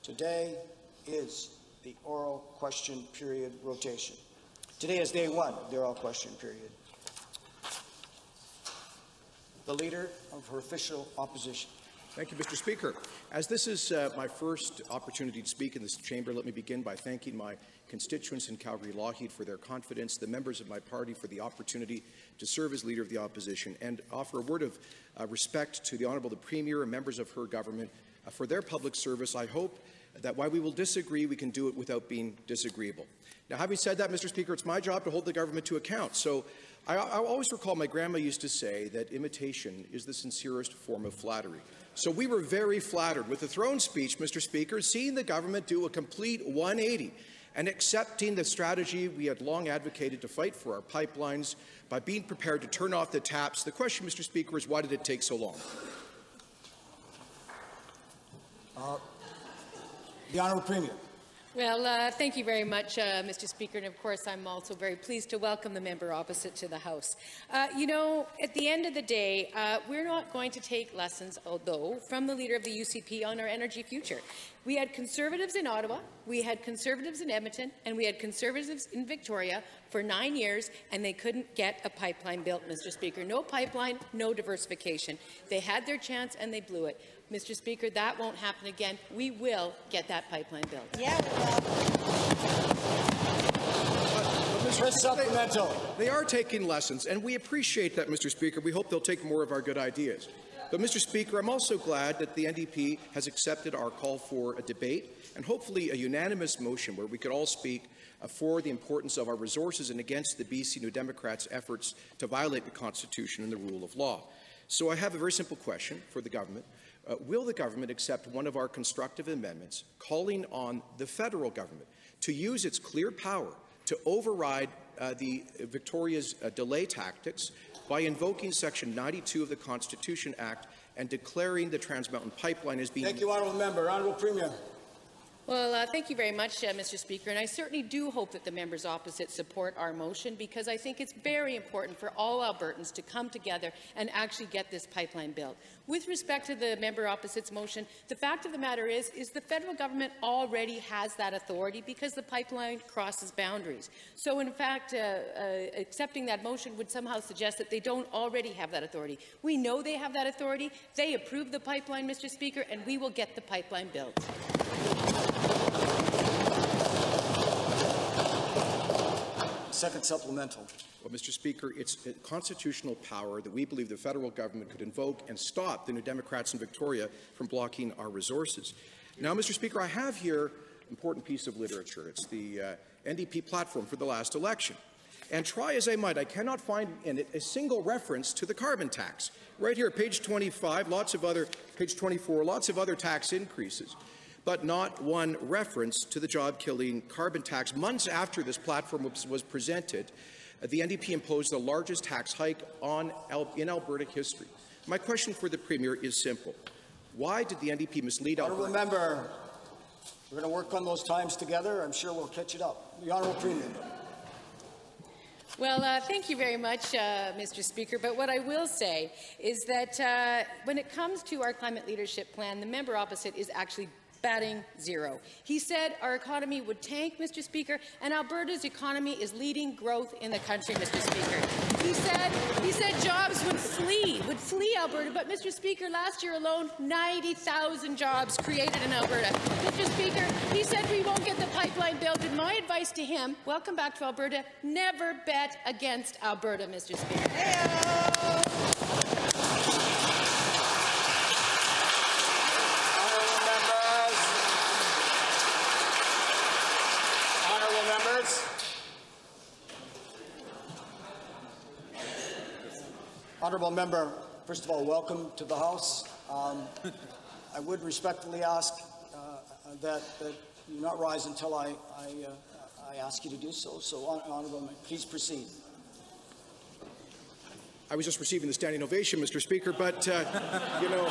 Today is the oral question period rotation. Today is day one of the oral question period. The Leader of her official opposition. Thank you, Mr. Speaker. As this is my first opportunity to speak in this chamber, let me begin by thanking my constituents in Calgary Lougheed for their confidence, the members of my party for the opportunity to serve as Leader of the Opposition, and offer a word of respect to the Honourable the Premier and members of her government for their public service. I hope that while we will disagree, we can do it without being disagreeable. Now, having said that, Mr. Speaker, it's my job to hold the government to account. So I always recall my grandma used to say that imitation is the sincerest form of flattery. So we were very flattered with the throne speech, Mr. Speaker, seeing the government do a complete 180 and accepting the strategy we had long advocated to fight for our pipelines by being prepared to turn off the taps. The question, Mr. Speaker, is why did it take so long? The Honourable Premier. Well, thank you very much, Mr. Speaker, and of course I'm also very pleased to welcome the member opposite to the House. You know, at the end of the day, we're not going to take lessons, although, from the Leader of the UCP on our energy future. We had Conservatives in Ottawa, we had Conservatives in Edmonton, and we had Conservatives in Victoria for 9 years, and they couldn't get a pipeline built, Mr. Speaker. No pipeline, no diversification. They had their chance and they blew it. Mr. Speaker, that won't happen again. We will get that pipeline built. Yeah, we will. They are taking lessons, and we appreciate that, Mr. Speaker. We hope they'll take more of our good ideas. But, Mr. Speaker, I'm also glad that the NDP has accepted our call for a debate and hopefully a unanimous motion where we could all speak for the importance of our resources and against the BC New Democrats' efforts to violate the Constitution and the rule of law. So I have a very simple question for the government. Will the government accept one of our constructive amendments calling on the federal government to use its clear power to override Victoria's delay tactics by invoking Section 92 of the Constitution Act and declaring the Trans Mountain Pipeline as being— Thank you, Honourable Member. Honourable Premier. Well, thank you very much, Mr. Speaker, and I certainly do hope that the members opposite support our motion, because I think it's very important for all Albertans to come together and actually get this pipeline built. With respect to the member opposite's motion, the fact of the matter is the federal government already has that authority because the pipeline crosses boundaries. So, in fact, accepting that motion would somehow suggest that they don't already have that authority. We know they have that authority. They approved the pipeline, Mr. Speaker, and we will get the pipeline built. Second supplemental. Well, Mr. Speaker, it's a constitutional power that we believe the federal government could invoke and stop the New Democrats in Victoria from blocking our resources. Now, Mr. Speaker, I have here an important piece of literature. It's the NDP platform for the last election. And try as I might, I cannot find in it a single reference to the carbon tax. Right here, page 25, page 24, lots of other tax increases, but not one reference to the job-killing carbon tax. Months after this platform was presented, the NDP imposed the largest tax hike in Alberta history. My question for the Premier is simple. Why did the NDP mislead Alberta? Honourable Member, we're going to work on those times together. I'm sure we'll catch it up. The Honourable Premier. Well, thank you very much, Mr. Speaker. But what I will say is that when it comes to our climate leadership plan, the member opposite is actually batting zero. He said our economy would tank, Mr. Speaker, and Alberta's economy is leading growth in the country, Mr. Speaker. He said jobs would flee Alberta, but Mr. Speaker, last year alone, 90,000 jobs created in Alberta. Mr. Speaker, he said we won't get the pipeline built, and my advice to him, welcome back to Alberta, never bet against Alberta, Mr. Speaker. Honourable Member, first of all, welcome to the House. I would respectfully ask that you not rise until I ask you to do so. So, Honourable Member, please proceed. I was just receiving the standing ovation, Mr. Speaker, but, you know,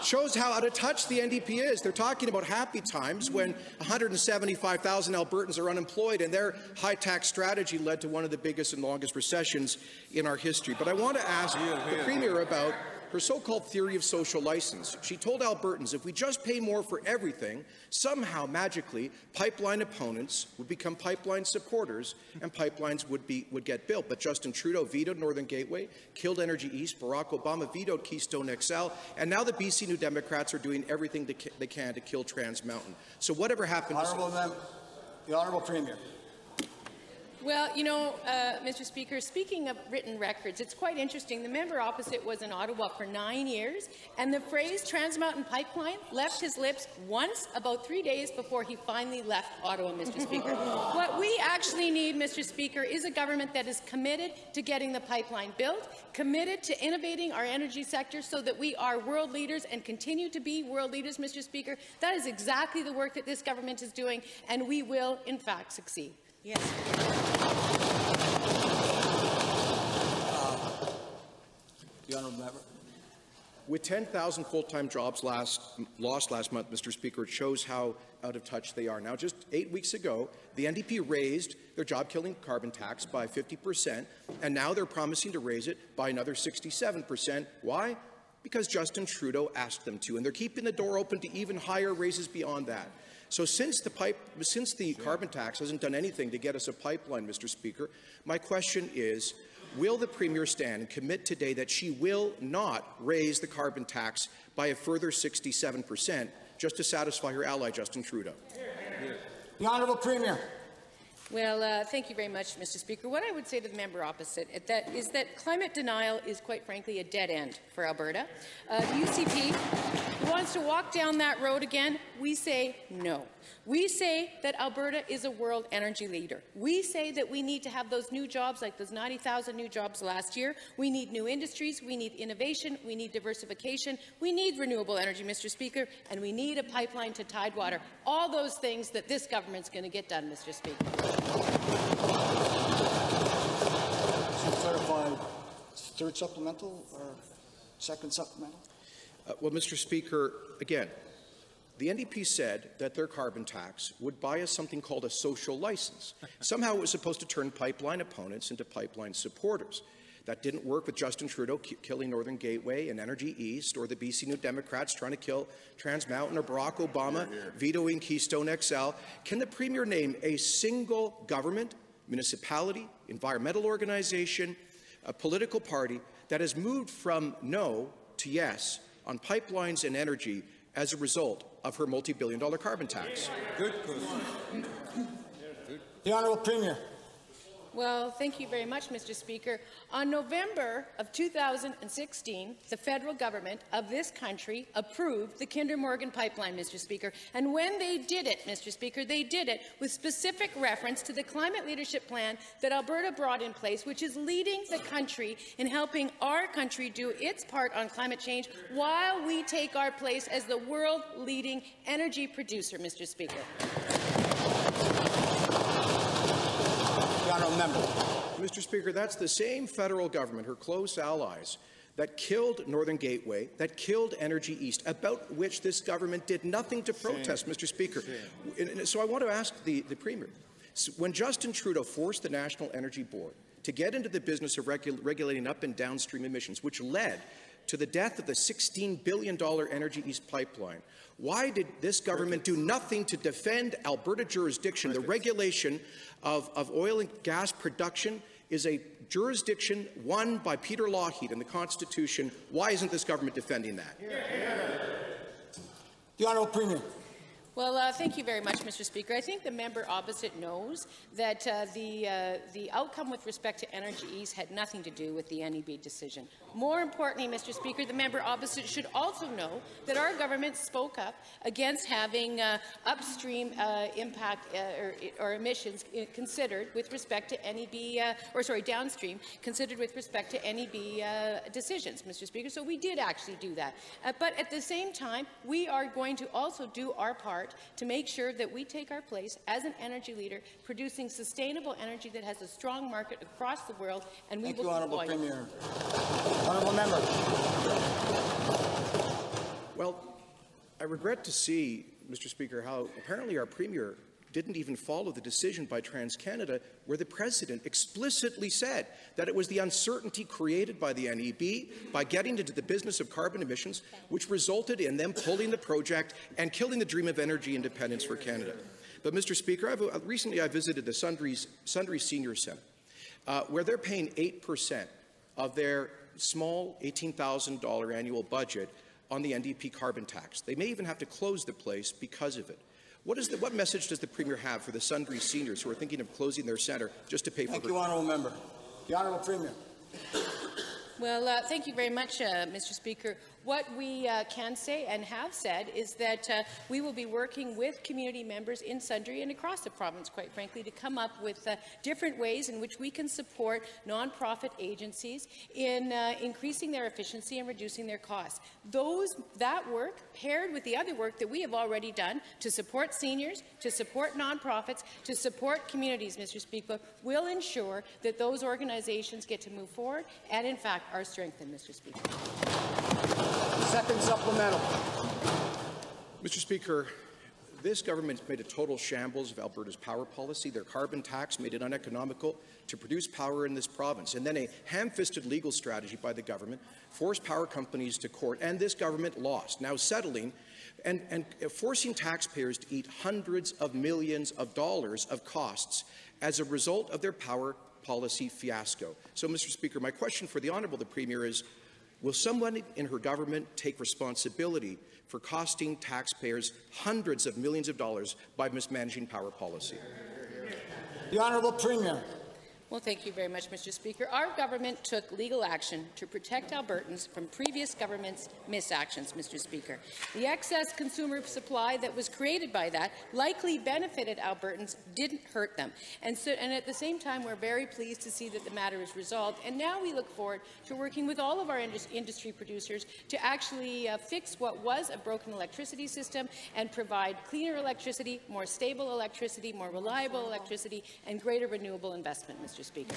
shows how out of touch the NDP is. They're talking about happy times when 175,000 Albertans are unemployed, and their high-tax strategy led to one of the biggest and longest recessions in our history. But I want to ask the Premier about her so-called theory of social license. She told Albertans if we just pay more for everything, somehow magically pipeline opponents would become pipeline supporters and pipelines would get built. But Justin Trudeau vetoed Northern Gateway, killed Energy East, Barack Obama vetoed Keystone XL, and now the BC New Democrats are doing everything they can to kill Trans Mountain. So whatever happens... The Honourable Premier. Well, you know, Mr. Speaker, speaking of written records, it's quite interesting. The member opposite was in Ottawa for 9 years, and the phrase Trans Mountain Pipeline left his lips once about 3 days before he finally left Ottawa, Mr. Speaker. What we actually need, Mr. Speaker, is a government that is committed to getting the pipeline built, committed to innovating our energy sector so that we are world leaders and continue to be world leaders, Mr. Speaker. That is exactly the work that this government is doing, and we will, in fact, succeed. Yes. The Honourable Member. With 10,000 full-time jobs lost last month, Mr. Speaker, it shows how out of touch they are. Now, just 8 weeks ago, the NDP raised their job-killing carbon tax by 50%, and now they're promising to raise it by another 67%. Why? Because Justin Trudeau asked them to, and they're keeping the door open to even higher raises beyond that. So since the carbon tax hasn't done anything to get us a pipeline, Mr. Speaker, my question is, will the Premier stand and commit today that she will not raise the carbon tax by a further 67% just to satisfy her ally, Justin Trudeau? The Honourable Premier. Well, thank you very much, Mr. Speaker. What I would say to the member opposite is that climate denial is, quite frankly, a dead end for Alberta. The UCP wants to walk down that road again. We say no. We say that Alberta is a world energy leader. We say that we need to have those new jobs, like those 90,000 new jobs last year. We need new industries. We need innovation. We need diversification. We need renewable energy, Mr. Speaker, and we need a pipeline to Tidewater. All those things that this government's going to get done, Mr. Speaker. To clarify, third supplemental or second supplemental? Well, Mr. Speaker, again, the NDP said that their carbon tax would buy us something called a social license. Somehow it was supposed to turn pipeline opponents into pipeline supporters. That didn't work with Justin Trudeau killing Northern Gateway and Energy East, or the BC New Democrats trying to kill Trans Mountain, or Barack Obama vetoing Keystone XL. Can the Premier name a single government, municipality, environmental organization, a political party that has moved from no to yes on pipelines and energy as a result of her multi-billion-dollar carbon tax? Good question. The Honourable Premier. Well, thank you very much, Mr. Speaker. On November of 2016, the federal government of this country approved the Kinder Morgan pipeline, Mr. Speaker. And when they did it, Mr. Speaker, they did it with specific reference to the climate leadership plan that Alberta brought in place, which is leading the country in helping our country do its part on climate change while we take our place as the world-leading energy producer, Mr. Speaker. Member. Mr. Speaker, that's the same federal government, her close allies, that killed Northern Gateway, that killed Energy East, about which this government did nothing to protest, Mr. Speaker. And so I want to ask the Premier, when Justin Trudeau forced the National Energy Board to get into the business of regulating up and downstream emissions, which led to the death of the $16 billion Energy East pipeline, why did this government do nothing to defend Alberta jurisdiction? The regulation of oil and gas production is a jurisdiction won by Peter Lougheed in the Constitution. Why isn't this government defending that? The Honourable Premier. Well, thank you very much, Mr. Speaker. I think the member opposite knows that the outcome with respect to Energy East had nothing to do with the NEB decision. More importantly, Mr. Speaker, the member opposite should also know that our government spoke up against having upstream impact or emissions considered with respect to NEB, downstream considered with respect to NEB decisions, Mr. Speaker. So we did actually do that. But at the same time, we are going to also do our part to make sure that we take our place as an energy leader, producing sustainable energy that has a strong market across the world, and we will deploy it. Honourable Premier. Honourable Member. Well, I regret to see, Mr. Speaker, how apparently our Premier didn't even follow the decision by TransCanada, where the President explicitly said that it was the uncertainty created by the NEB by getting into the business of carbon emissions which resulted in them pulling the project and killing the dream of energy independence for Canada. But, Mr. Speaker, recently I visited the Sundre Senior Centre, where they're paying 8% of their small $18,000 annual budget on the NDP carbon tax. They may even have to close the place because of it. What message does the Premier have for the Sundre seniors who are thinking of closing their centre just to pay for? Thank you, Honourable Member. The Honourable Premier. Well, thank you very much, Mr. Speaker. What we can say and have said is that we will be working with community members in Sundre and across the province, quite frankly, to come up with different ways in which we can support nonprofit agencies in increasing their efficiency and reducing their costs. That work, paired with the other work that we have already done to support seniors, to support nonprofits, to support communities, Mr. Speaker, will ensure that those organizations get to move forward and, in fact, are strengthened, Mr. Speaker. Second supplemental. Mr. Speaker, this government made a total shambles of Alberta's power policy. Their carbon tax made it uneconomical to produce power in this province. And then a ham-fisted legal strategy by the government forced power companies to court, and this government lost, now settling and forcing taxpayers to eat hundreds of millions of dollars of costs as a result of their power policy fiasco. So, Mr. Speaker, my question for the Honourable Premier is, will someone in her government take responsibility for costing taxpayers hundreds of millions of dollars by mismanaging power policy? The Honourable Premier. Well, thank you very much, Mr. Speaker. Our government took legal action to protect Albertans from previous governments' misactions, Mr. Speaker. The excess consumer supply that was created by that likely benefited Albertans, didn't hurt them. And at the same time, we're very pleased to see that the matter is resolved. And now we look forward to working with all of our industry producers to actually fix what was a broken electricity system and provide cleaner electricity, more stable electricity, more reliable electricity, and greater renewable investment, Mr. Speaker.